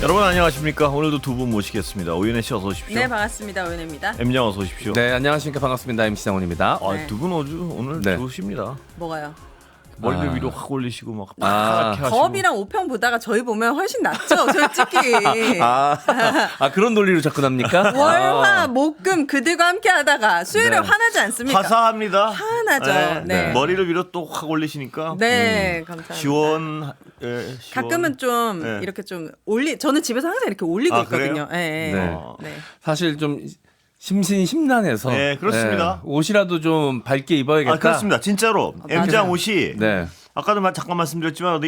여러분 안녕하십니까? 오늘도 두 분 모시겠습니다. 오윤혜 씨 어서 오십시오. 네, 반갑습니다. 오윤혜입니다. M장 어서 오십시오. 네, 안녕하십니까. 반갑습니다. MC 장훈입니다. 네. 두 분 오늘 네. 좋으십니다. 뭐가요? 머리를 위로 확 올리시고 막 파랗게 하시고. 거업이랑 오평 보다가 저희 보면 훨씬 낫죠, 솔직히. 그런 논리로 접근합니까? 월화 목금 그들과 함께 하다가 수요일에 네. 화나지 않습니까? 화사합니다. 화나죠. 네. 머리를 위로 또 확 올리시니까 네, 감사합니다. 시원. 가끔은 좀 네. 이렇게 좀 저는 집에서 항상 이렇게 올리고 있거든요. 네. 네. 네. 사실 좀 심신심란해서 네, 그렇습니다. 옷이라도 좀 밝게 입어야겠다. 그렇습니다. 진짜로 M장 맞아요. 옷이 네. 아까도 잠깐 말씀드렸지만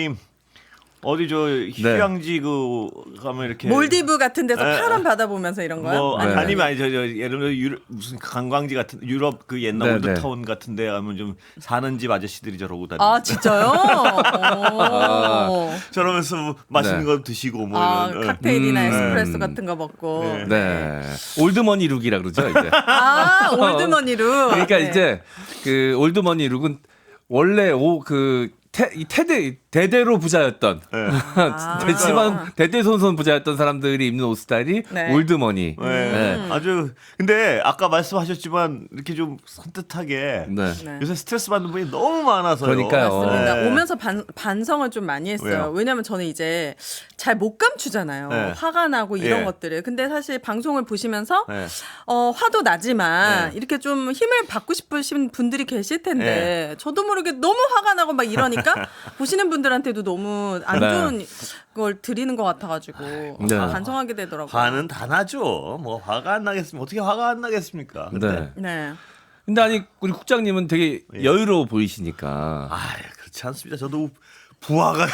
어디 저 휴양지 그 가면 이렇게 몰디브 같은 데서 네. 파란 바다 보면서 이런 거요? 뭐 네. 아니면 아니 저 예를 들어 무슨 관광지 같은 유럽 그 옛날 네, 올드타운 같은 데 가면 좀 사는 집 아저씨들이 저러고 다니고 아, 진짜요? 오. 저러면서 뭐 맛있는 네. 거 드시고 뭐 이런 칵테일이나 에스프레소 같은 거 먹고. 네. 네. 올드머니 룩이라 그러죠, 이제. 올드머니 룩. 그러니까 네. 이제 그 올드머니 룩은 원래 대대로 부자였던 집안 대대손손 부자였던 사람들이 입는 옷 스타일이 네. 올드머니. 네. 아주 근데 아까 말씀하셨지만 이렇게 좀 산뜻하게 네. 네. 요새 스트레스 받는 분이 너무 많아서요. 그러니까요. 맞습니다. 네. 오면서 반성을 좀 많이 했어요. 왜요? 왜냐면 저는 이제 잘 못 감추잖아요. 네. 화가 나고 이런 예. 것들을. 근데 사실 방송을 보시면서 네. 화도 나지만 네. 이렇게 좀 힘을 받고 싶으신 분들이 계실 텐데 저도 모르게 너무 화가 나고 막 이러니까 보시는 분들한테도 너무 안 네. 좋은 걸 드리는 것 같아가지고 네. 반성하게 되더라고요. 화는 다 나죠. 뭐 화가 안 나겠습니까? 어떻게 화가 안 나겠습니까? 근데 네. 네. 근데 아니 우리 국장님은 되게 예. 여유로워 보이시니까. 그렇지 않습니다. 저도 부하가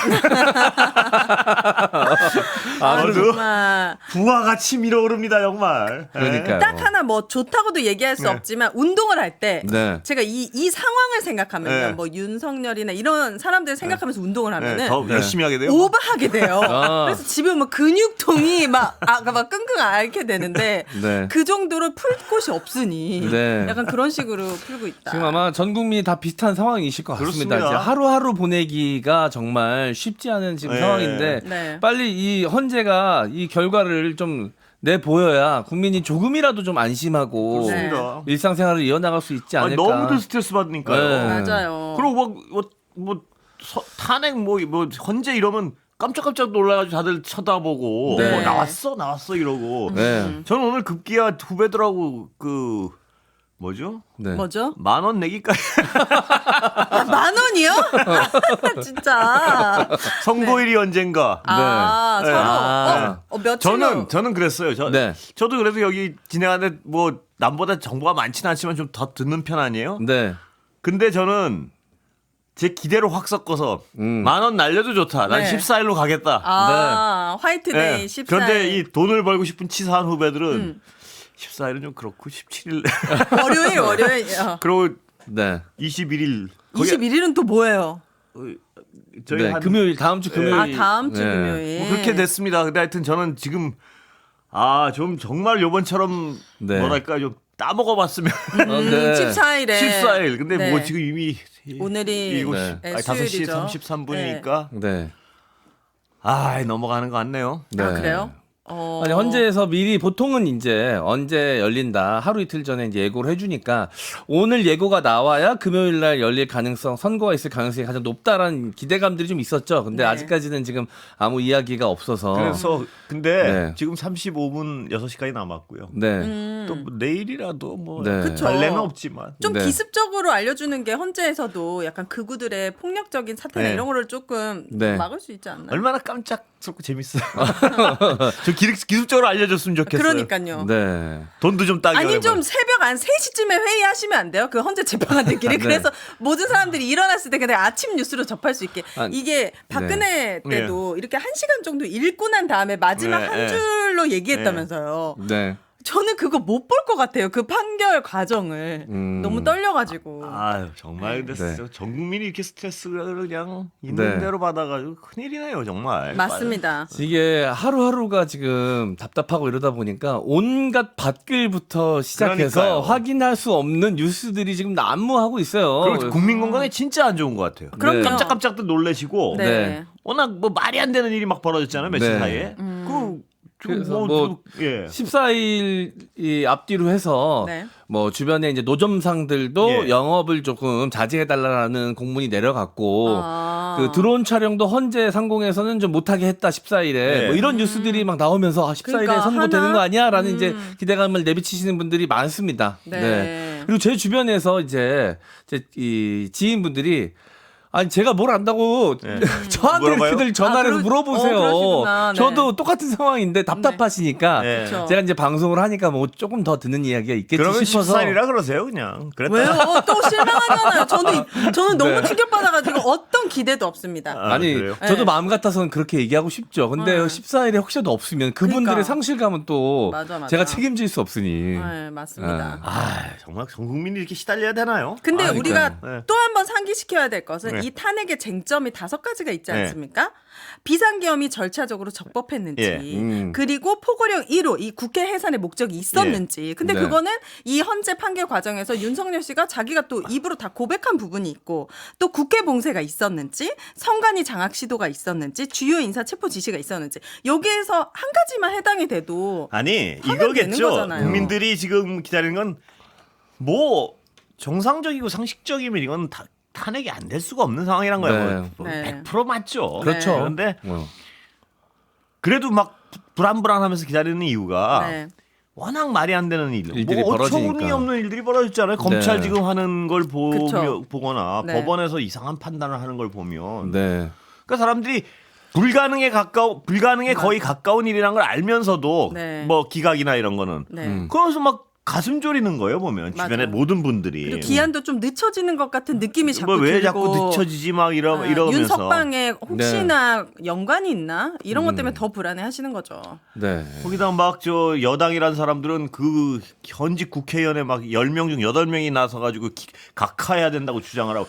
아, 저도 정말. 부하가 치밀어 오릅니다 정말. 그러니까요. 딱 하나 뭐 좋다고도 얘기할 수 네. 없지만 운동을 할 때 네. 제가 이 상황을 생각하면요. 네. 뭐 윤석열이나 이런 사람들 생각하면서 운동을 하면은 더 열심히 하게 돼요. 오버하게 돼요. 아. 그래서 집에 오면 근육통이 막 끙끙 앓게 되는데 네. 그 정도로 풀 곳이 없으니 네. 약간 그런 식으로 풀고 있다. 지금 아마 전 국민이 다 비슷한 상황이실 것 같습니다. 그렇습니다. 이제 하루하루 보내기가 정말 쉽지 않은 지금 네. 상황인데 네. 빨리 이 헌재가 이 결과를 좀 내보여야 국민이 조금이라도 좀 안심하고 그렇습니다. 일상생활을 이어나갈 수 있지 아니, 않을까. 너무들 스트레스 받으니까요. 네. 맞아요. 그리고 탄핵 뭐 헌재 이러면 깜짝깜짝 놀라가지고 다들 쳐다보고 네. 뭐 나왔어 이러고. 네. 저는 오늘 급기야 후배들하고 그 뭐죠? 네. 뭐죠? 10,000원 내기까지 아, 10,000원이요? 진짜. 선거일이 언젠가. 아, 네. 서로 아. 며칠로 저는 그랬어요. 네. 저도 그래서 여기 진행하는데 뭐 남보다 정보가 많지는 않지만 좀 더 듣는 편 아니에요? 네. 근데 저는 제 기대로 확 섞어서 10,000원 날려도 좋다. 난 네. 14일로 가겠다. 화이트데이 네. 14일. 그런데 이 돈을 벌고 싶은 치사한 후배들은 14일은 좀 그렇고 17일 월요일. 그리고 네. 21일 21일은 또 뭐예요? 저희 네. 한 금요일 다음 주 금요일. 다음 주 네. 금요일. 뭐 그렇게 됐습니다. 근데 하여튼 저는 지금 좀 정말 요번처럼 네. 뭐랄까 좀 따먹어봤으면 네. 14일에. 14일. 근데 네. 뭐 지금 이미 오늘이 7시, 네, 5시 수요일이죠. 33분이니까 네. 넘어가는 거 같네요. 네. 아, 그래요? 아니 헌재에서 미리 보통은 이제 언제 열린다 하루 이틀 전에 이제 예고를 해주니까 오늘 예고가 나와야 금요일 날 열릴 가능성 선거가 있을 가능성이 가장 높다라는 기대감들이 좀 있었죠. 근데 네. 아직까지는 지금 아무 이야기가 없어서 그래서 근데 네. 지금 35분 6시까지 남았고요. 네. 또뭐 내일이라도 뭐 네. 그쵸. 관례는 없지만 좀 네. 기습적으로 알려주는 게 헌재에서도 약간 극우들의 폭력적인 사태나 네. 이런 거를 조금 네. 막을 수 있지 않나요? 얼마나 깜짝스럽고 재밌어요. 저 기습적으로 알려줬으면 좋겠어요. 그러니까요. 네. 돈도 좀 따게. 아니 좀 새벽 한 3시쯤에 회의하시면 안 돼요? 그 헌재 재판관들끼리. 네. 그래서 모든 사람들이 일어났을 때 그냥 아침 뉴스로 접할 수 있게. 이게 박근혜 때도 이렇게 1시간 정도 읽고 난 다음에 마지막 네, 한 네. 줄로 얘기했다면서요. 네. 저는 그거 못 볼 것 같아요. 그 판결 과정을. 너무 떨려가지고. 정말 근데 네. 전 국민이 이렇게 스트레스를 그냥 있는 네. 대로 받아가지고 큰일이네요 정말. 맞습니다. 이게 하루하루가 지금 답답하고 이러다 보니까 온갖 밭글부터 시작해서 그러니까요. 확인할 수 없는 뉴스들이 지금 난무하고 있어요. 그리고 국민 건강에 진짜 안 좋은 것 같아요. 그럼요. 깜짝깜짝도 놀래시고 네. 네. 워낙 뭐 말이 안 되는 일이 막 벌어졌잖아요 며칠 네. 사이에. 그 그래서 뭐 예. 14일 이 앞뒤로 해서 네. 뭐 주변에 이제 노점상들도 예. 영업을 조금 자제해달라는 공문이 내려갔고 아. 그 드론 촬영도 헌재 상공에서는 좀 못하게 했다 14일에 예. 뭐 이런 뉴스들이 막 나오면서 14일에 그러니까 선고되는 하나? 거 아니야라는 이제 기대감을 내비치시는 분들이 많습니다. 네. 그리고 제 주변에서 이제 이 지인분들이 아니 제가 뭘 안다고 저한테 물어봐요? 이렇게들 전화를 해서 물어보세요. 그러시구나. 네. 저도 똑같은 상황인데 답답하시니까 네. 그쵸. 제가 이제 방송을 하니까 뭐 조금 더 듣는 이야기가 있겠지 그러면 싶어서 14일이라 그러세요 그냥. 그랬다. 왜요? 또 실망하잖아요. 저는 너무 네. 충격받아가지고 어떤 기대도 없습니다. 아니 그래요? 저도 네. 마음 같아서는 그렇게 얘기하고 싶죠. 근데 14일에 혹시라도 없으면 그분들의 그러니까. 상실감은 또 맞아. 제가 책임질 수 없으니. 네, 맞습니다. 아 정말 전 국민이 이렇게 시달려야 되나요? 근데 아, 우리가 그러니까요. 네. 또 한 번 상기시켜야 될 것은 네. 이 탄핵의 쟁점이 5가지가 있지 네. 않습니까? 비상계엄이 절차적으로 적법했는지, 예. 그리고 포고령 1호 이 국회 해산의 목적이 있었는지. 근데 네. 그거는 이 헌재 판결 과정에서 윤석열 씨가 자기가 또 입으로 다 고백한 부분이 있고, 또 국회 봉쇄가 있었는지, 선관위 장악 시도가 있었는지, 주요 인사 체포 지시가 있었는지, 여기에서 한 가지만 해당이 돼도 아니 하면 되는 이거겠죠. 거잖아요. 국민들이 지금 기다리는 건 뭐 정상적이고 상식적이면 이건 다 탄핵이 안 될 수가 없는 상황이란 거예요. 네. 뭐 네. 100% 맞죠. 그렇죠. 그런데 어. 그래도 막 불안불안하면서 기다리는 이유가 네. 워낙 말이 안 되는 일들이 뭐 벌어지니까. 어처구니 없는 일들이 벌어졌잖아요. 검찰 네. 지금 하는 걸 그쵸. 보거나 네. 법원에서 이상한 판단을 하는 걸 보면 네. 그러니까 사람들이 불가능에 거의 가까운 일이란 걸 알면서도 네. 뭐 기각이나 이런 거는 네. 그러면서 막 가슴 졸이는 거예요 보면 주변의 맞아요. 모든 분들이 그리고 기한도 좀 늦춰지는 것 같은 느낌이 자꾸 뭐 왜 들고. 자꾸 늦춰지지 막 이러면서 윤석방에 혹시나 연관이 있나 이런 것 때문에 더 불안해하시는 거죠. 네. 거기다 막 저 여당이란 사람들은 그 현직 국회의원에 막 10명 중 8명이 나서 가지고 각하해야 된다고 주장을 하고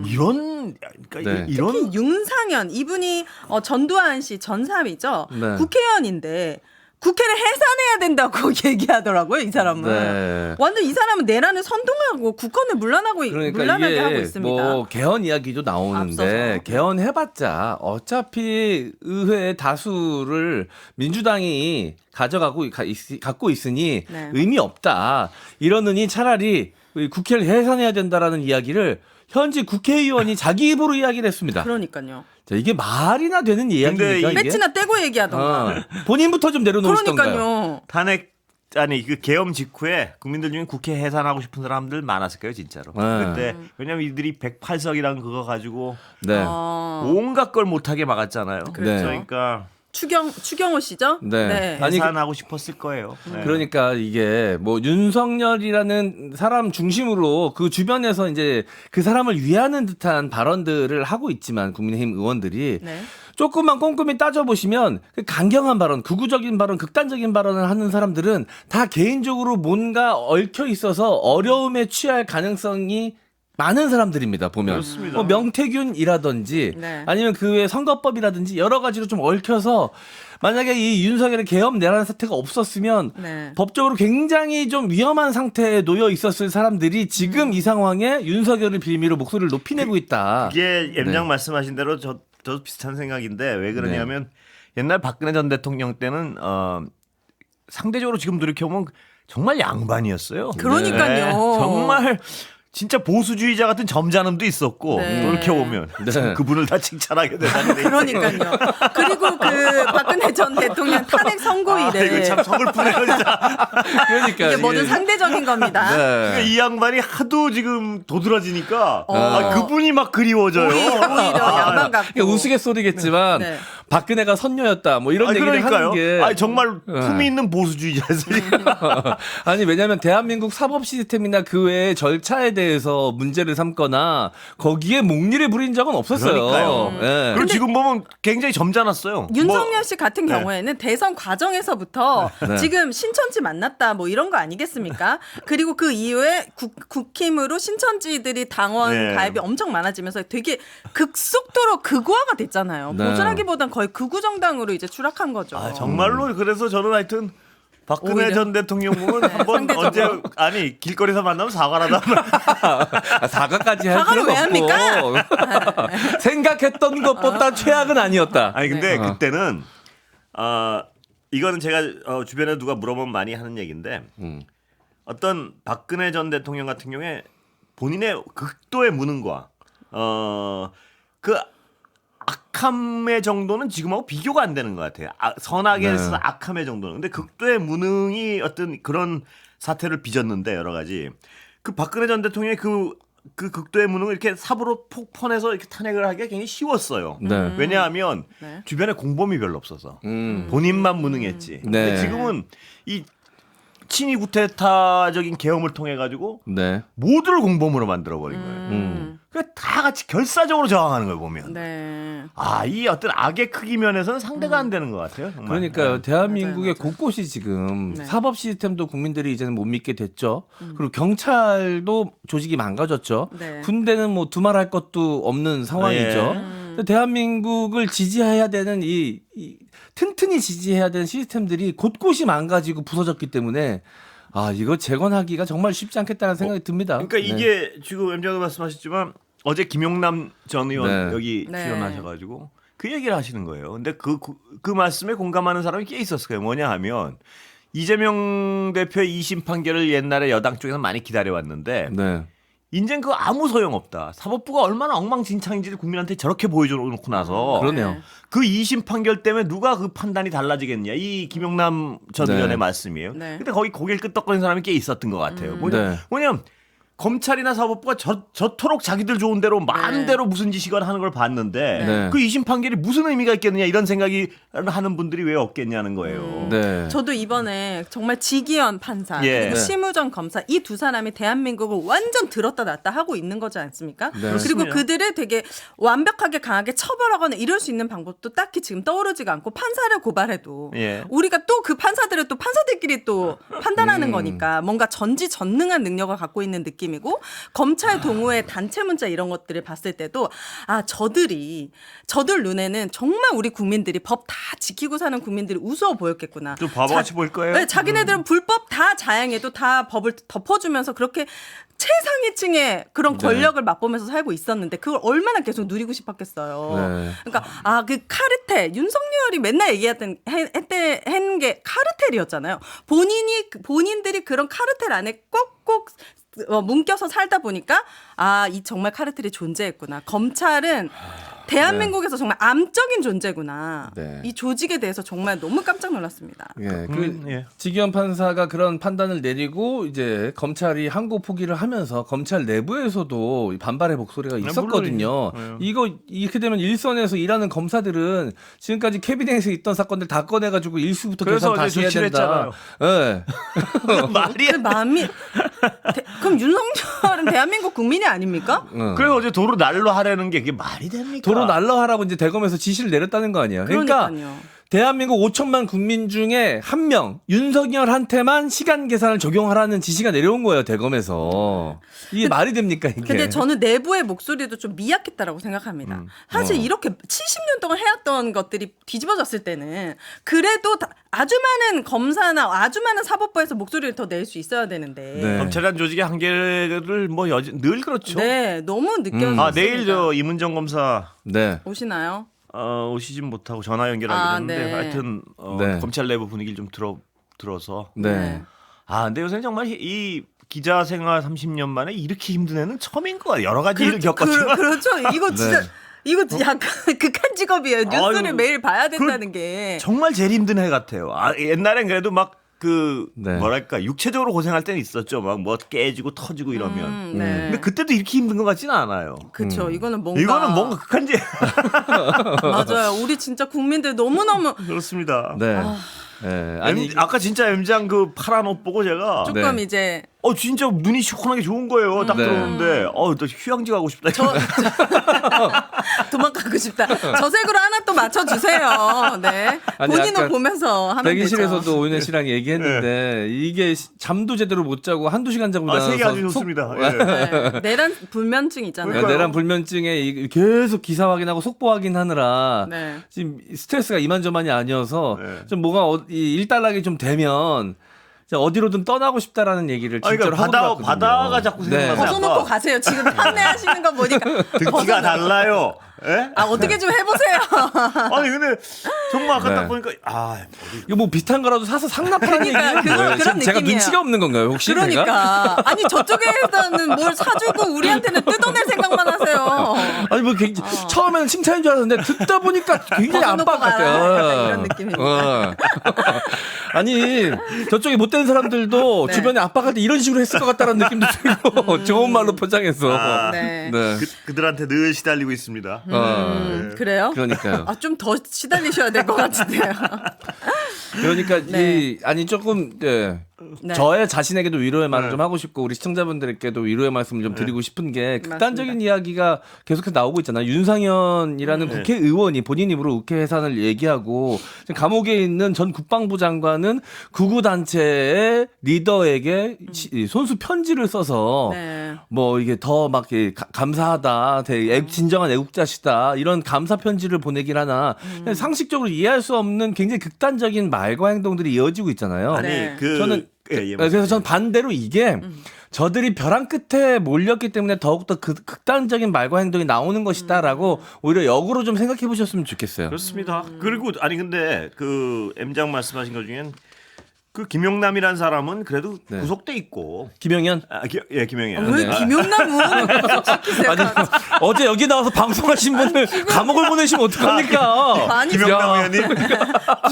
이런 그러니까 네. 이런 특히 윤상현 이분이 전두환 씨 전삼이죠. 네. 국회의원인데 국회를 해산해야 된다고 얘기하더라고요. 이 사람은 네. 완전 이 사람은 내란을 선동하고 국권을 물러나게 이게 하고 있습니다. 뭐 개헌 이야기도 나오는데 앞서서. 개헌해봤자 어차피 의회 다수를 민주당이 갖고 있으니 네. 의미 없다. 이러느니 차라리 국회를 해산해야 된다라는 이야기를 현직 국회의원이 자기 입으로 이야기를 했습니다. 그러니까요. 자, 이게 말이나 되는 이야기입니까? 이 이게? 배치나 떼고 얘기하던가. 본인부터 좀 내려놓으시던가요. 그러니까요. 탄핵 아니 그 계엄 직후에 국민들 중에 국회 해산하고 싶은 사람들 많았을 거예요 진짜로. 네. 그때 왜냐면 이들이 108석이란 그거 가지고 네. 온갖 걸 못하게 막았잖아요. 그렇죠. 그러니까 추경호 씨죠? 네. 아니, 해산하고 싶었을 거예요. 네. 그러니까 이게 뭐 윤석열이라는 사람 중심으로 그 주변에서 이제 그 사람을 위하는 듯한 발언들을 하고 있지만 국민의힘 의원들이 네. 조금만 꼼꼼히 따져보시면 그 강경한 발언, 극우적인 발언, 극단적인 발언을 하는 사람들은 다 개인적으로 뭔가 얽혀 있어서 어려움에 취할 가능성이 많은 사람들입니다. 보면 그렇습니다. 뭐 명태균이라든지 네. 아니면 그 외 선거법이라든지 여러 가지로 좀 얽혀서 만약에 이 윤석열의 계엄 내란 사태가 없었으면 네. 법적으로 굉장히 좀 위험한 상태에 놓여 있었을 사람들이 지금 이 상황에 윤석열을 빌미로 목소리를 높이 내고 있다. 이게 엠장 네. 말씀하신 대로 저도 비슷한 생각인데 왜 그러냐면 옛날 박근혜 전 대통령 때는 상대적으로 지금 돌이켜보면 정말 양반이었어요. 그러니까요. 정말 진짜 보수주의자 같은 점잖음도 있었고 네. 돌이켜보면 네. 그분을 다 칭찬하게 되다니 그러니까요. 그리고 그 박근혜 전 대통령 탄핵 선고일에 이거 참 서글프네요 진짜. 그러니까 이게 뭐든 상대적인 겁니다. 그러니까 네. 이 양반이 하도 지금 도드라지니까 어. 그분이 막 그리워져요. 오히려 양반 같고. 이게 우스갯소리겠지만 네. 박근혜가 선녀였다 뭐 이런 얘기를 그러니까요. 하는 게 정말 품이 있는 보수주의자였어요. 아니 왜냐하면 대한민국 사법 시스템이나 그 외의 절차에 대해서 문제를 삼거나 거기에 목리를 부린 적은 없었어요. 그러니까요. 예. 그리고 지금 보면 굉장히 점잖았어요. 윤석열 씨 같은 네. 경우에는 대선 과정에서부터 네. 지금 신천지 만났다 뭐 이런 거 아니겠습니까? 그리고 그 이후에 국힘으로 신천지들이 당원 네. 가입이 엄청 많아지면서 되게 급속도로 극우화가 됐잖아요. 네. 보수라기보단 거의 극우 정당으로 이제 추락한 거죠. 정말로 그래서 저는 하여튼 박근혜 오히려? 전 대통령 보면 한번 언제 상대적으로. 길거리에서 만나면 사과를 하다. 사과까지 할 사과를 필요가 왜 없고 생각했던 것보다 최악은 아니었다. 아니 근데 그때는 이거는 제가 주변에 누가 물어보면 많이 하는 얘기인데 어떤 박근혜 전 대통령 같은 경우에 본인의 극도의 무능과 그 악함의 정도는 지금하고 비교가 안 되는 것 같아요. 선악에서 네. 악함의 정도는. 근데 극도의 무능이 어떤 그런 사태를 빚었는데 여러 가지. 그 박근혜 전 대통령의 그 극도의 무능을 이렇게 삽으로 폭퍼내서 이렇게 탄핵을 하기가 굉장히 쉬웠어요. 네. 왜냐하면 네. 주변에 공범이 별로 없어서 본인만 무능했지. 근데 네. 지금은 이 친위 구테타적인 계엄을 통해 가지고 네. 모두를 공범으로 만들어 버린 거예요. 그러니까 다 같이 결사적으로 저항하는 걸 보면 네. 이 어떤 악의 크기 면에서는 상대가 안 되는 것 같아요. 정말. 그러니까요. 대한민국의 맞아요. 곳곳이 지금 네. 사법 시스템도 국민들이 이제는 못 믿게 됐죠. 그리고 경찰도 조직이 망가졌죠. 네. 군대는 뭐 두말할 것도 없는 상황이죠. 그래서 대한민국을 지지해야 되는 이 튼튼히 지지해야 되는 시스템들이 곳곳이 망가지고 부서졌기 때문에 이거 재건하기가 정말 쉽지 않겠다는 생각이 듭니다. 그러니까 네. 이게 지금 MJ도 말씀하셨지만 어제 김용남 전 의원 네. 여기 네. 출연하셔가지고 그 얘기를 하시는 거예요. 근데 그 말씀에 공감하는 사람이 꽤 있었을 거예요. 뭐냐 하면 이재명 대표의 2심 판결을 옛날에 여당 쪽에서 많이 기다려왔는데 네. 인젠 그거 아무 소용없다. 사법부가 얼마나 엉망진창인지를 국민한테 저렇게 보여줘놓고 나서 그러네요. 그 2심 판결 때문에 누가 그 판단이 달라지겠냐. 이 김용남 전 네. 의원의 말씀이에요. 네. 근데 거기 고개를 끄덕거리는 사람이 꽤 있었던 것 같아요. 네. 뭐냐면 검찰이나 사법부가 저토록 자기들 좋은 대로 마음대로 무슨 짓이건 하는 걸 봤는데 네. 그 2심 판결이 무슨 의미가 있겠느냐 이런 생각이 하는 분들이 왜 없겠냐는 거예요. 네. 저도 이번에 정말 지기현 판사 예. 그리고 네. 심우정 검사 이 두 사람이 대한민국을 완전 들었다 놨다 하고 있는 거지 않습니까? 네. 그리고 그렇습니다. 그들을 되게 완벽하게 강하게 처벌하거나 이럴 수 있는 방법도 딱히 지금 떠오르지가 않고 판사를 고발해도 예. 우리가 또 그 판사들을 또 판사들끼리 또 판단하는 거니까 뭔가 전지전능한 능력을 갖고 있는 느낌이고 검찰 동호회 단체 문자 이런 것들을 봤을 때도 저들 눈에는 정말 우리 국민들이 법 다 지키고 사는 국민들이 우스워 보였겠구나. 좀 바보같이 보일 거예요. 네, 자기네들은 불법 다 자행해도 다 법을 덮어주면서 그렇게 최상위층의 그런 네. 권력을 맛보면서 살고 있었는데 그걸 얼마나 계속 누리고 싶었겠어요. 네. 그러니까 그 카르텔 윤석열이 맨날 얘기했던 게 카르텔이었잖아요. 본인들이 그런 카르텔 안에 꼭꼭 뭉껴서 살다 보니까 이 정말 카르텔이 존재했구나. 검찰은 대한민국에서 정말 암적인 존재구나. 네. 이 조직에 대해서 정말 너무 깜짝 놀랐습니다. 예, 예. 지기현 판사가 그런 판단을 내리고 이제 검찰이 항고 포기를 하면서 검찰 내부에서도 반발의 목소리가 있었거든요. 물론이죠. 이거 이렇게 되면 일선에서 일하는 검사들은 지금까지 캐비넷에 있던 사건들 다 꺼내가지고 일수부터 그래서 계산 다시 해야 어제 된다. 예. 말이야. 그 마음이 그럼 윤석열은 대한민국 국민이 아닙니까? 그래서 어제 도로 날로 하라는 게 그게 말이 됩니까? 도로 날라 하라고 이제 대검에서 지시를 내렸다는 거 아니에요. 그러니까 그러니까요. 대한민국 5천만 국민 중에 한 명 윤석열한테만 시간 계산을 적용하라는 지시가 내려온 거예요, 대검에서. 이게 말이 됩니까, 이게? 근데 저는 내부의 목소리도 좀 미약했다라고 생각합니다. 사실 이렇게 70년 동안 해왔던 것들이 뒤집어졌을 때는 그래도 아주 많은 검사나 아주 많은 사법부에서 목소리를 더 낼 수 있어야 되는데. 네. 검찰이란 조직의 한계를 늘 그렇죠. 네, 너무 느껴졌습니다. 내일 이문정 검사 네. 오시나요? 오시진 못하고 전화 연결하기로 했는데 네. 하여튼 네. 검찰 내부 분위기를 좀 들어서 네. 근데 요새는 정말 이 기자 생활 30년 만에 이렇게 힘든 애는 처음인 것 같아요. 여러 가지 일을 겪었지만 그렇죠. 이거 진짜 네. 이거 약간 극한 직업이에요. 뉴스를 아유, 매일 봐야 된다는 게. 정말 제일 힘든 애 같아요. 옛날엔 그래도 막 네. 뭐랄까 육체적으로 고생할 때는 있었죠. 막 뭐 깨지고 터지고 이러면. 네. 근데 그때도 이렇게 힘든 것 같지는 않아요. 그렇죠. 이거는 뭔가 극한지. 맞아요. 우리 진짜 국민들 너무너무 그렇습니다. 네. 네. 아니, 아까 진짜 M장 그 파란 옷 보고 제가 조금 네. 이제 진짜 눈이 시원하게 좋은 거예요. 딱 네. 들어오는데 또 휴양지 가고 싶다. 도망가고 싶다. 저 색으로 하나 또 맞춰주세요. 네. 아니, 본인은 아까 보면서 하면 대기실에서도 되죠. 오윤혜 씨랑 얘기했는데 이게 잠도 제대로 못 자고 한두 시간 자고 나서 색이 아주 좋습니다. 예. 네. 내란 불면증 있잖아요. 그러니까요. 내란 불면증에 계속 기사 확인하고 속보 확인하느라 네. 지금 스트레스가 이만저만이 아니어서 네. 좀 뭐가 일단락이 좀 되면 어디로든 떠나고 싶다라는 얘기를 진짜로 그러니까 하고 들었거든요. 바다가 자꾸 생각나서 벗어놓고 가세요. 지금 판매하시는 거 보니까. 듣기가 달라요. 예? 어떻게 좀 해보세요. 아니 근데 정말 아까 네. 딱 보니까 이거 뭐 비슷한 거라도 사서 상납하는 그러니까 얘기예요? 그런 지금 제가 느낌이에요. 눈치가 없는 건가요 혹시? 제가? 그러니까 아니 저쪽에서는 뭘 사주고 우리한테는 뜯어낼 생각만 하세요. 아니 뭐 처음에는 칭찬인 줄 알았는데 듣다 보니까 굉장히 벗어놓고 압박 가라. 같아요. 약간 이런 느낌입니다. 아니 저쪽에 못된 사람들도 네. 주변에 압박할 때 이런 식으로 했을 것 같다는 느낌도 들고 좋은 말로 포장해서. 네. 네. 그들한테 늘 시달리고 있습니다. 그래요? 그러니까요. 좀 더 시달리셔야 될 것 같은데요. 그러니까 네. 아니 조금 네. 저의 자신에게도 위로의 말을 네. 좀 하고 싶고 우리 시청자분들께도 위로의 말씀을 좀 드리고 싶은 게 극단적인 맞습니다. 이야기가 계속해서 나오고 있잖아요. 윤상현이라는 네. 국회의원이 본인 입으로 국회 해산을 얘기하고 지금 감옥에 있는 전 국방부 장관은 구구 단체의 리더에게 손수 편지를 써서 네. 뭐 이게 더 막 감사하다, 되게 진정한 애국자시다 이런 감사 편지를 보내긴 하나 상식적으로 이해할 수 없는 굉장히 극단적인 말과 행동들이 이어지고 있잖아요. 아니 네. 저는 예, 그래서 전 반대로 이게 저들이 벼랑 끝에 몰렸기 때문에 더욱더 극단적인 말과 행동이 나오는 것이다라고 오히려 역으로 좀 생각해 보셨으면 좋겠어요. 그렇습니다. 그리고 아니 근데 그 M장 말씀하신 것 중엔 그 김용남이라는 사람은 그래도 네. 구속돼 있고 김영현 김영현. 왜 김용남 의원을 구속시키세요? 아니 어제 여기 나와서 방송하신 분을 감옥을 보내시면 어떡합니까? 아니, 김영남 의원님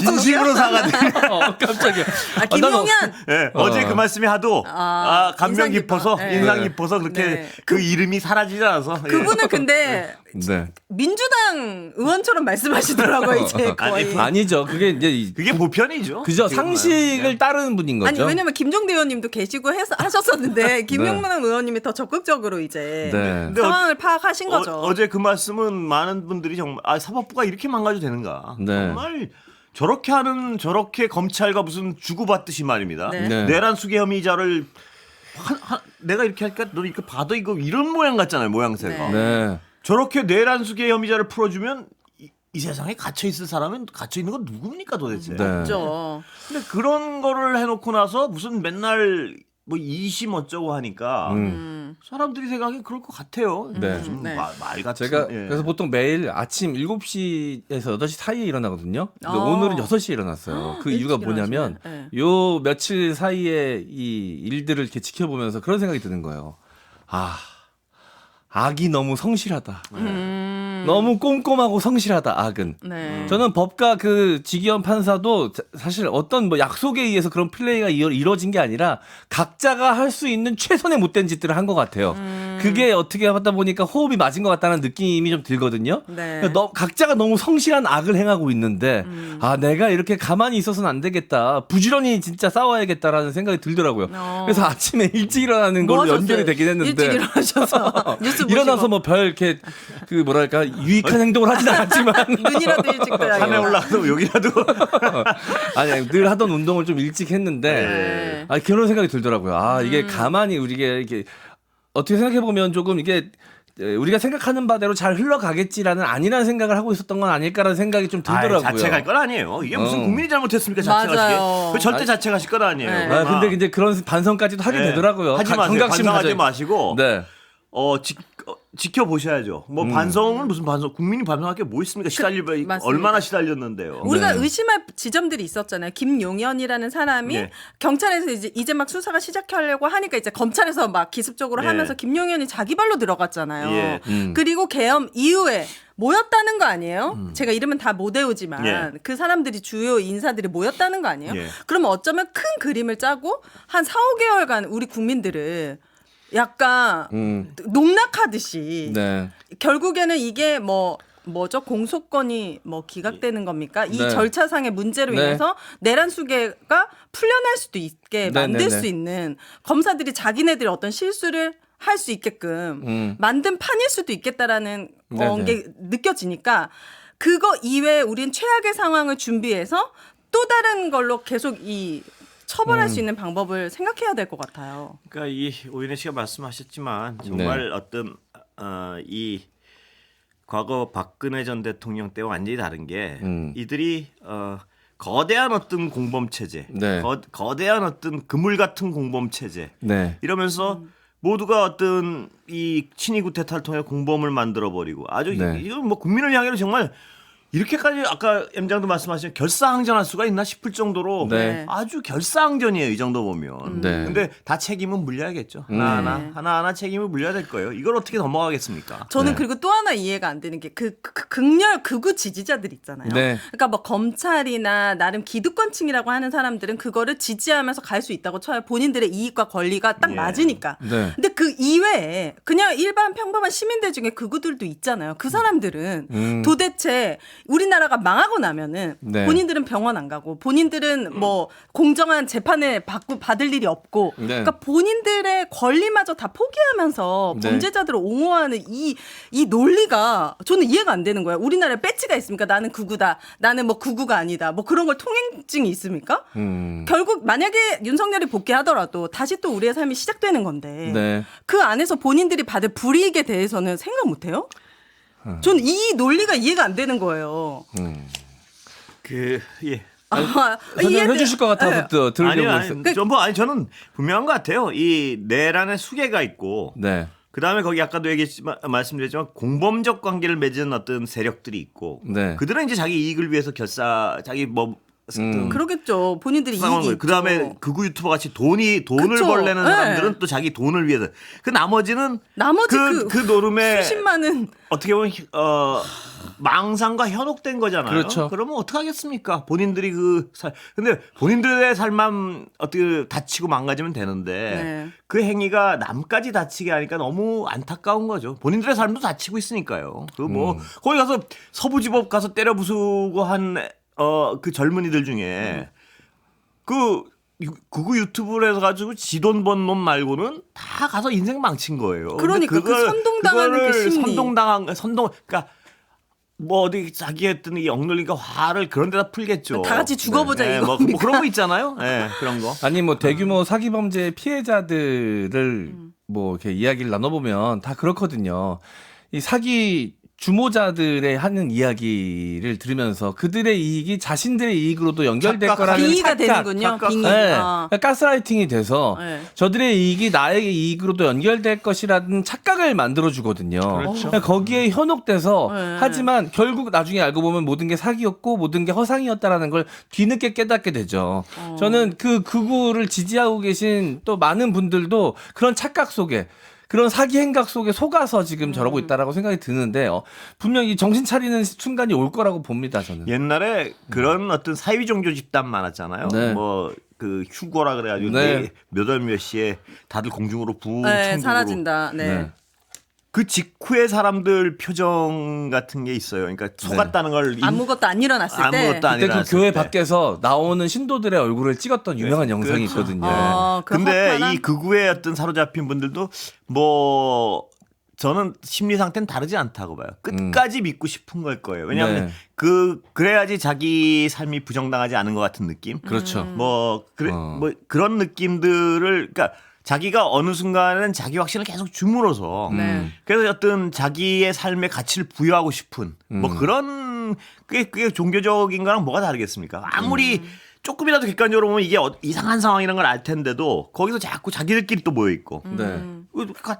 진심으로 사과드립니다. 깜짝이야. 김용현. 네, 어제 그 말씀이 하도 감명 인상 깊어서 깊어. 네. 인상 깊어서 그렇게 네. 그 이름이 사라지지 않아서 그분은 근데 네. 민주당 의원처럼 말씀하시더라고요 이제 거의. 아니죠. 그게 이제 그게 보편이죠. 그죠 지금 상식을 따르는 분인 거죠. 아니 왜냐면 김종대 의원님도 계시고 하셨었는데 김용남 의원님이 더 적극적으로 이제 네. 근데 상황을 파악하신 거죠. 어제 그 말씀은 많은 분들이 정말 사법부가 이렇게 망가져도 되는가? 네. 정말 저렇게 검찰과 무슨 주고받듯이 말입니다. 네. 네. 내란 수개 혐의자를 내가 이렇게 하니까 너 이렇게 봐도 이거 이런 모양 같잖아요, 모양새가. 네. 네. 저렇게 내란 수개 혐의자를 풀어주면 이 세상에 갇혀 있을 사람은 갇혀 있는 건 누굽니까 도대체? 네. 그렇죠. 근데 그런 거를 해놓고 나서 무슨 맨날 뭐 2심 어쩌고 하니까 사람들이 생각하기 그럴 것 같아요. 네. 무슨 네. 말 같은. 제가 예. 그래서 보통 매일 아침 7시에서 8시 사이에 일어나거든요. 근데 어. 오늘은 6시에 일어났어요. 그 일찍 이유가 뭐냐면 일어나시네. 요 며칠 사이에 이 일들을 이렇게 지켜보면서 그런 생각이 드는 거예요. 악이 너무 성실하다. 너무 꼼꼼하고 성실하다, 악은. 네. 저는 법과 그 지기현 판사도 사실 어떤 뭐 약속에 의해서 그런 플레이가 이루어진 게 아니라 각자가 할 수 있는 최선의 못된 짓들을 한 것 같아요. 그게 어떻게 하다 보니까 호흡이 맞은 것 같다는 느낌이 좀 들거든요. 네. 그러니까 각자가 너무 성실한 악을 행하고 있는데 내가 이렇게 가만히 있어서는 안 되겠다. 부지런히 진짜 싸워야겠다라는 생각이 들더라고요. 그래서 아침에 일찍 일어나는 뭐 걸로 하셨어요? 연결이 되긴 했는데 일찍 일어나셔서 뉴스 일어나서 보시고 뭐 별 이렇게 그 뭐랄까 유익한 행동을 하진 않았지만 눈이라도 일찍 떠야 산에 올라가도 여기라도 아니 늘 하던 운동을 좀 일찍 했는데 네. 그런 생각이 들더라고요. 이게 가만히 우리가 이게 어떻게 생각해 보면 조금 이게 우리가 생각하는 바대로 잘 흘러가겠지라는 아니라는 생각을 하고 있었던 건 아닐까라는 생각이 좀 들더라고요. 자책할 건 아니에요. 이게 무슨 국민이 잘못했습니까? 맞아요. 자책하시게. 그 절대 자책하실 건 아니에요. 네. 그러나 근데 이제 그런 반성까지도 하게 네. 되더라고요. 하지 마세요. 경각심 반성하지 가져야- 마시고 네. 지켜보셔야죠. 뭐 반성은 무슨 반성? 국민이 반성할 게 뭐 있습니까? 맞습니다. 얼마나 시달렸는데요. 우리가 네. 의심할 지점들이 있었잖아요. 김용현이라는 사람이 네. 경찰에서 이제 막 수사가 시작하려고 하니까 이제 검찰에서 막 기습적으로 네. 하면서 김용현이 자기 발로 들어갔잖아요. 예. 그리고 계엄 이후에 모였다는 거 아니에요? 제가 이름은 다 못 외우지만 예. 그 사람들이 주요 인사들이 모였다는 거 아니에요? 예. 그러면 어쩌면 큰 그림을 짜고 한 4, 5개월간 우리 국민들을 약간 농락하듯이 네. 결국에는 이게 뭐죠? 공소권이 뭐 기각되는 겁니까? 이 네. 절차상의 문제로 네. 인해서 내란 수개가 풀려날 수도 있게 네, 만들 네, 수 네. 있는 검사들이 자기네들이 어떤 실수를 할 수 있게끔 만든 판일 수도 있겠다라는 네, 네. 게 느껴지니까 그거 이외에 우린 최악의 상황을 준비해서 또 다른 걸로 계속 처벌할 수 있는 방법을 생각해야 될 것 같아요. 그러니까 이 오인혜 씨가 말씀하셨지만 정말 어떤 이 과거 박근혜 전 대통령 때와 완전히 다른 게 이들이 거대한 어떤 공범 체제, 네. 거대한 어떤 그물 같은 공범 체제 네. 이러면서 모두가 어떤 이 친위 구테타를 통해 공범을 만들어 버리고 아주 네. 이건 뭐 국민을 향해서 정말 이렇게까지 아까 M장도 말씀하신 결사항전할 수가 있나 싶을 정도로 네. 아주 결사항전이에요. 이 정도 보면. 네. 근데 다 책임은 물려야겠죠. 네. 하나하나 책임을 물려야 될 거예요. 이걸 어떻게 넘어가겠습니까? 저는 네. 그리고 또 하나 이해가 안 되는 게 극렬 극우 지지자들 있잖아요. 네. 그러니까 뭐 검찰이나 나름 기득권층이라고 하는 사람들은 그거를 지지하면서 갈 수 있다고 쳐요. 본인들의 이익과 권리가 딱 예. 맞으니까. 네. 근데 그 이외에 그냥 일반 평범한 시민들 중에 극우들도 있잖아요. 그 사람들은 도대체 우리나라가 망하고 나면은 네. 본인들은 병원 안 가고 본인들은 뭐 공정한 재판을 받을 일이 없고 네. 그러니까 본인들의 권리마저 다 포기하면서 네. 범죄자들을 옹호하는 이 논리가 저는 이해가 안 되는 거예요. 우리나라에 배지가 있습니까? 나는 극우다. 나는 뭐 극우가 아니다. 뭐 그런 걸 통행증이 있습니까? 결국 만약에 윤석열이 복귀하더라도 다시 또 우리의 삶이 시작되는 건데 네. 그 안에서 본인들이 받을 불이익에 대해서는 생각 못 해요? 저는 이 논리가 이해가 안 되는 거예요. 예. 설명해 주실 것 같아서 또 들으려고 아니요, 했어요. 저는 분명한 것 같아요. 이 내란의 수괴가 있고, 네. 그 다음에 거기 아까도 말씀드렸지만 공범적 관계를 맺은 어떤 세력들이 있고, 네. 그들은 이제 자기 이익을 위해서 자기 뭐 그러겠죠. 본인들이 이익이 있죠. 그 다음에 극우 유튜버 같이 돈을 그쵸. 벌려는 네. 사람들은 또 자기 돈을 위해서 그 나머지는 나머지 그 노름에 수십만은 어떻게 보면 망상과 현혹된 거잖아요. 그렇죠. 그러면 어떡하겠습니까? 본인들이 근데 본인들의 삶만 어떻게 다치고 망가지면 되는데 네. 그 행위가 남까지 다치게 하니까 너무 안타까운 거죠. 본인들의 삶도 다치고 있으니까요. 거기 가서 서부지법 가서 때려 부수고 한 그 젊은이들 중에 극우 유튜브를 해서 가지고 지돈 번 놈 말고는 다 가서 인생 망친 거예요. 그러니까 그 선동당하는 그 심리. 그러니까 뭐 어디 자기 했던 이 억눌리니까 화를 그런 데다 풀겠죠. 다 같이 죽어보자 네, 뭐 이겁니까? 그런 거 있잖아요. 네, 그런 거. 아니 뭐 대규모 사기 범죄 피해자들을 뭐 이렇게 이야기를 나눠보면 다 그렇거든요. 이 사기 주모자들의 하는 이야기를 들으면서 그들의 이익이 자신들의 이익으로도 연결될 거라는 빙의가 착각. 되는군요. 빙의. 네. 아. 그러니까 가스라이팅이 돼서 네. 저들의 이익이 나의 이익으로도 연결될 것이라는 착각을 만들어주거든요. 그렇죠. 그러니까 거기에 현혹돼서 네. 하지만 결국 나중에 알고 보면 모든 게 사기였고 모든 게 허상이었다라는 걸 뒤늦게 깨닫게 되죠. 저는 그 극우를 지지하고 계신 또 많은 분들도 그런 착각 속에 그런 사기 행각 속에 속아서 지금 저러고 있다라고 생각이 드는데 분명히 정신 차리는 순간이 올 거라고 봅니다. 저는. 옛날에 그런 어떤 사회 종교 집단 많았잖아요. 네. 뭐 그 휴거라 그래가지고 네. 몇월 시에 다들 공중으로 네, 천국으로 사라진다. 네. 네. 그 직후에 사람들 표정 같은 게 있어요. 그러니까 속았다는 걸 아무것도 안 일어났을 때. 아무것도 안 그때 그 일어났을 교회 때. 밖에서 나오는 신도들의 얼굴을 찍었던 유명한 영상이 그렇죠. 있거든요. 그 근데 허탈한- 이 극우의 어떤 사로잡힌 분들도 뭐 저는 심리 상태는 다르지 않다고 봐요. 끝까지 믿고 싶은 걸 거예요. 왜냐하면 네. 그래야지 자기 삶이 부정당하지 않은 것 같은 느낌. 그렇죠. 뭐 그런 느낌들을 그러니까 자기가 어느 순간은 자기 확신을 계속 줌으로써 네. 그래서 어떤 자기의 삶의 가치를 부여하고 싶은 뭐 그런 그게 종교적인 거랑 뭐가 다르겠습니까? 아무리 조금이라도 객관적으로 보면 이게 이상한 상황이라는 걸 알 텐데도 거기서 자꾸 자기들끼리 또 모여 있고 네.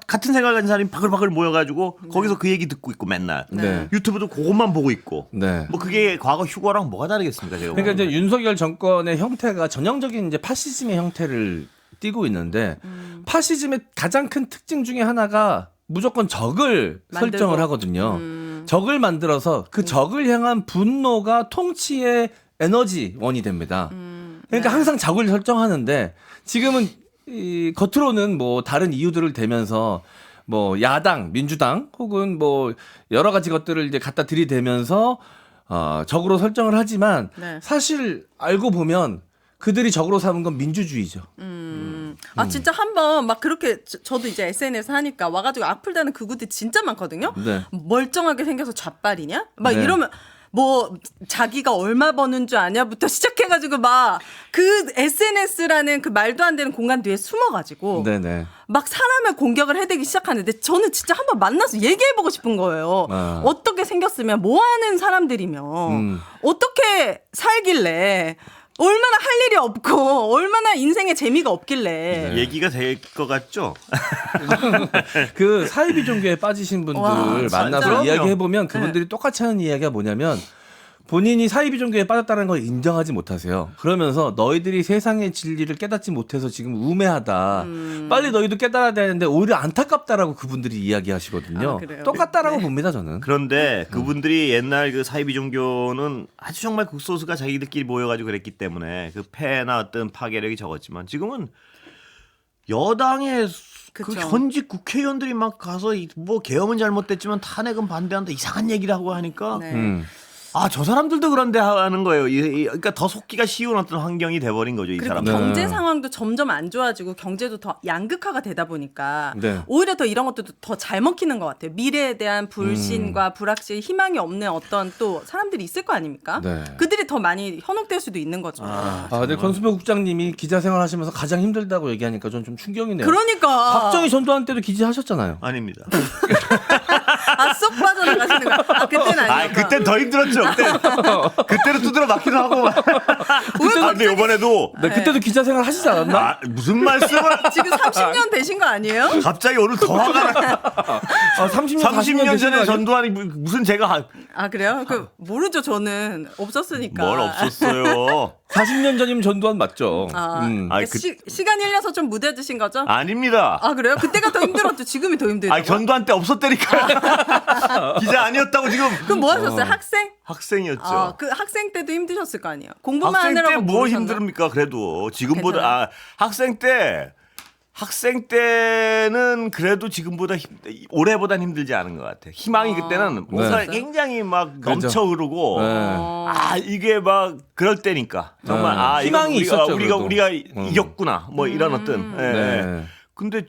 같은 생각을 가진 사람이 바글바글 모여가지고 거기서 그 얘기 듣고 있고 맨날 네. 유튜브도 그것만 보고 있고 네. 뭐 그게 과거 휴거랑 뭐가 다르겠습니까? 제가 그러니까 보면. 이제 윤석열 정권의 형태가 전형적인 이제 파시즘의 형태를 띠고 있는데 파시즘의 가장 큰 특징 중에 하나가 무조건 적을 만들고. 설정을 하거든요. 적을 만들어서 그 적을 향한 분노가 통치의 에너지원이 됩니다. 그러니까 네. 항상 적을 설정하는데 지금은 이 겉으로는 뭐 다른 이유들을 대면서 뭐 야당, 민주당 혹은 뭐 여러 가지 것들을 이제 갖다 들이대면서 적으로 설정을 하지만 네. 사실 알고 보면 그들이 적으로 삼은 건 민주주의죠. 아 진짜 한번 막 그렇게 저도 이제 SNS 하니까 와가지고 악플다는 극우들 진짜 많거든요. 네. 멀쩡하게 생겨서 좌빨이냐? 막 네. 이러면 뭐 자기가 얼마 버는 줄 아냐부터 시작해가지고 막 그 SNS라는 그 말도 안 되는 공간 뒤에 숨어가지고 네네. 막 사람을 공격을 해대기 시작하는데 저는 진짜 한번 만나서 얘기해보고 싶은 거예요. 아. 어떻게 생겼으면 뭐 하는 사람들이면 어떻게 살길래 얼마나 할 일이 없고 얼마나 인생에 재미가 없길래. 얘기가 될 것 같죠? 그 사이비 종교에 빠지신 분들 와, 만나서 진짜요? 이야기해 보면 그분들이 똑같이 하는 이야기가 뭐냐면 본인이 사이비 종교에 빠졌다는 걸 인정하지 못하세요. 그러면서 너희들이 세상의 진리를 깨닫지 못해서 지금 우매하다. 빨리 너희도 깨달아야 되는데 오히려 안타깝다라고 그분들이 이야기하시거든요. 아, 그래요? 똑같다라고 네. 봅니다 저는. 그런데 그분들이 옛날 그 사이비 종교는 아주 정말 극소수가 자기들끼리 모여가지고 그랬기 때문에 그 폐해나 어떤 파괴력이 적었지만 지금은 여당의 그 그쵸. 현직 국회의원들이 막 가서 뭐 계엄은 잘못됐지만 탄핵은 반대한다 이상한 얘기를 하고 하니까 네. 아, 저 사람들도 그런데 하는 거예요. 그러니까 더 속기가 쉬운 어떤 환경이 돼버린 거죠, 이 그리고 사람들. 경제 네. 상황도 점점 안 좋아지고 경제도 더 양극화가 되다 보니까 네. 오히려 더 이런 것도 더 잘 먹히는 것 같아요. 미래에 대한 불신과 불확실, 희망이 없는 어떤 또 사람들이 있을 거 아닙니까? 네. 그들이 더 많이 현혹될 수도 있는 거죠. 근데 권수배 국장님이 기자 생활하시면서 가장 힘들다고 얘기하니까 저는 좀 충격이네요. 그러니까 박정희 전두환 때도 기자하셨잖아요. 아닙니다. 쏙 빠져나가시는 거야. 아, 그때는 아, 아니었고. 그땐 더 힘들었죠. 그때는 두드러 맞기도 하고. 근데 이번에도 네, 그때도 기자 생활 하시지 않았나? 아, 무슨 말씀을? 지금 30년 되신 거 아니에요? 갑자기 오늘 더 화가 나. 30년, 30년 전에 전두환이 무슨 제가 아 그래요? 그 모르죠. 저는 없었으니까. 뭘 없었어요. 40년 전이면 전두환 맞죠. 아, 아이, 시간이 흘려서 좀 무뎌지신 거죠? 아닙니다. 아 그래요? 그때가 더 힘들었죠. 지금이 더 힘들죠. 아니, 전두환 때 없었다니까요. 기자 아니었다고 지금. 그럼 뭐 하셨어요? 학생? 학생이었죠. 아, 그 학생 때도 힘드셨을 거 아니에요. 공부만 학생 때 하느라고 뭐 모르셨나? 힘듭니까? 그래도 지금보다 괜찮아요? 학생 때는 그래도 지금보다 올해보단 힘들지 않은 것 같아. 희망이 그때는 뭔가 네. 굉장히 막 그렇죠. 넘쳐 흐르고 네. 아 이게 막 그럴 때니까 정말 네. 아 희망이 이거 있었죠, 우리가 그래도. 이겼구나 뭐 이런 어떤 예. 네. 근데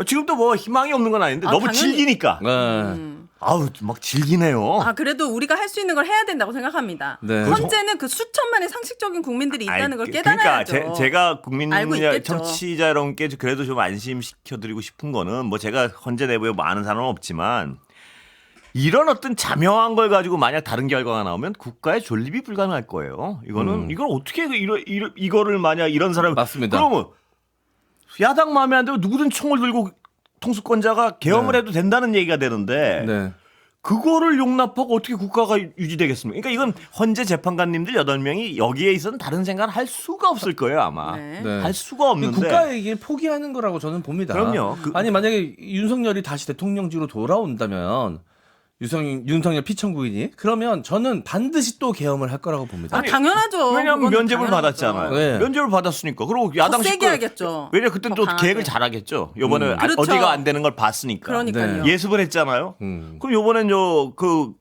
지금도 뭐 희망이 없는 건 아닌데 아, 너무 당연히- 질기니까 네. 아우 막 질기네요. 아 그래도 우리가 할 수 있는 걸 해야 된다고 생각합니다. 네. 현재는 그 수천만의 상식적인 국민들이 있다는 걸 그러니까 깨달아야죠. 제가 국민 알고 있겠죠. 청취자 여러분께 그래도 좀 안심시켜드리고 싶은 거는 뭐 제가 헌재 내부에 뭐 아는 사람은 없지만 이런 어떤 자명한 걸 가지고 만약 다른 결과가 나오면 국가의 존립이 불가능할 거예요. 이거는 이걸 어떻게 이거를 만약 이런 사람 맞습니다. 그러면 야당 마음에 안 들면 누구든 총을 들고 통수권자가 계엄을 네. 해도 된다는 얘기가 되는데 네. 그거를 용납하고 어떻게 국가가 유지되겠습니까? 그러니까 이건 헌재 재판관님들 8명이 여기에 있어서는 다른 생각을 할 수가 없을 거예요, 아마. 네. 네. 할 수가 없는데. 국가의 얘기를 포기하는 거라고 저는 봅니다. 그럼요. 아니 만약에 윤석열이 다시 대통령직으로 돌아온다면 윤석열 피청구인이 그러면 저는 반드시 또 계엄을 할 거라고 봅니다. 아, 당연하죠. 왜냐하면 그건 면접을 당연하죠. 받았잖아요. 네. 면접을 받았으니까. 그리고 야당 더 세게 식구- 하겠죠. 왜냐 그땐 더 또 강하게. 계획을 잘하겠죠. 요번에 그렇죠. 어디가 안 되는 걸 봤으니까. 그러니까요. 네. 예습을 했잖아요. 음. 그럼 요번엔 그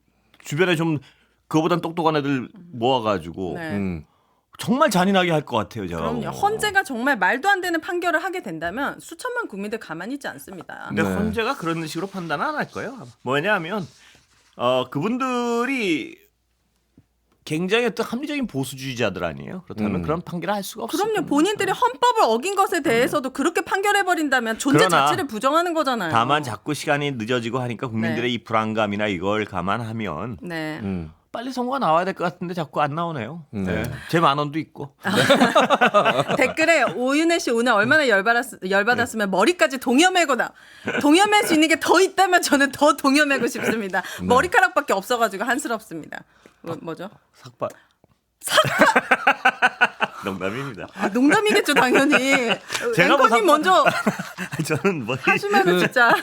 주변에 좀 그거보단 똑똑한 애들 모아가지고 네. 정말 잔인하게 할 것 같아요, 제가. 그럼요. 헌재가 정말 말도 안 되는 판결을 하게 된다면 수천만 국민들 가만히 있지 않습니다. 근데 네. 헌재가 그런 식으로 판단은 안 할 거예요. 뭐냐면 그분들이 굉장히 어떤 합리적인 보수주의자들 아니에요. 그렇다면 그런 판결을 할 수가 없어요. 그럼요. 본인들이 헌법을 어긴 것에 대해서도 그렇게 판결해 버린다면 존재 그러나 자체를 부정하는 거잖아요. 다만 자꾸 시간이 늦어지고 하니까 국민들의 네. 이 불안감이나 이걸 감안하면 네. 빨리 선거가 나와야 될 것 같은데 자꾸 안 나오네요. 네. 제 10,000원도 있고. 댓글에 오윤혜 씨 오늘 얼마나 열받았으면 머리까지 동여매고 동여맬 수 있는 게 더 있다면 저는 더 동여매고 싶습니다. 머리카락밖에 없어가지고 한스럽습니다. 뭐죠? 삭발. 농담입니다. 아, 농담이겠죠 당연히. 제가 뭐 앵커님 먼저 저는 뭐 하시면은 진짜.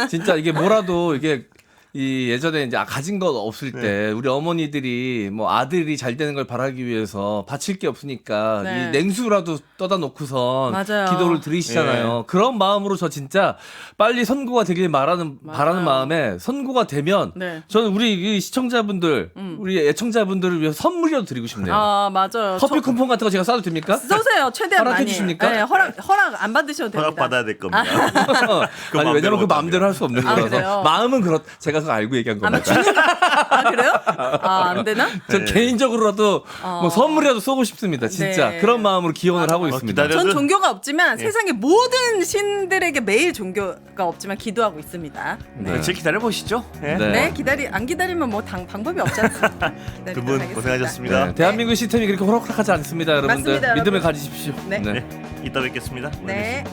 진짜 이게 뭐라도 이게 이 예전에 이제 가진 거 없을 때 우리 어머니들이 뭐 아들이 잘 되는 걸 바라기 위해서 바칠 게 없으니까 네. 이 냉수라도 떠다 놓고선 맞아요. 기도를 드리시잖아요. 그런 마음으로 저 진짜 빨리 선고가 되길 바라는 마음에 선고가 되면 네. 저는 우리 이 시청자분들, 우리 애청자분들을 위해서 선물이라도 드리고 싶네요. 아 맞아요. 커피 쿠폰 같은 거 제가 쏴도 됩니까? 쏘세요 최대한 허락해 많이. 주십니까? 네, 허락 안 받으셔도 됩니다. 허락 받아야 될 겁니다. 아니 왜냐면 그 마음대로 할 수 없는 아, 거라서 그래요? 마음은 제가 거 알고 얘기한 아마 겁니다. 주는 거. 아 그래요? 아 안 되나? 전 네. 개인적으로라도 뭐 선물이라도 쏘고 싶습니다. 진짜 네. 그런 마음으로 기원을 하고 있습니다. 기다려. 전 종교가 없지만 예. 세상의 모든 신들에게 매일 종교가 없지만 기도하고 있습니다. 네. 네. 기다려 보시죠. 예. 네. 네, 안 기다리면 뭐 방법이 없지 않습니까? 두 분 고생하셨습니다. 네, 대한민국 시스템이 그렇게 호락호락하지 않습니다, 여러분들. 맞습니다, 믿음을 여러분. 가지십시오. 네. 네. 이따 뵙겠습니다. 네.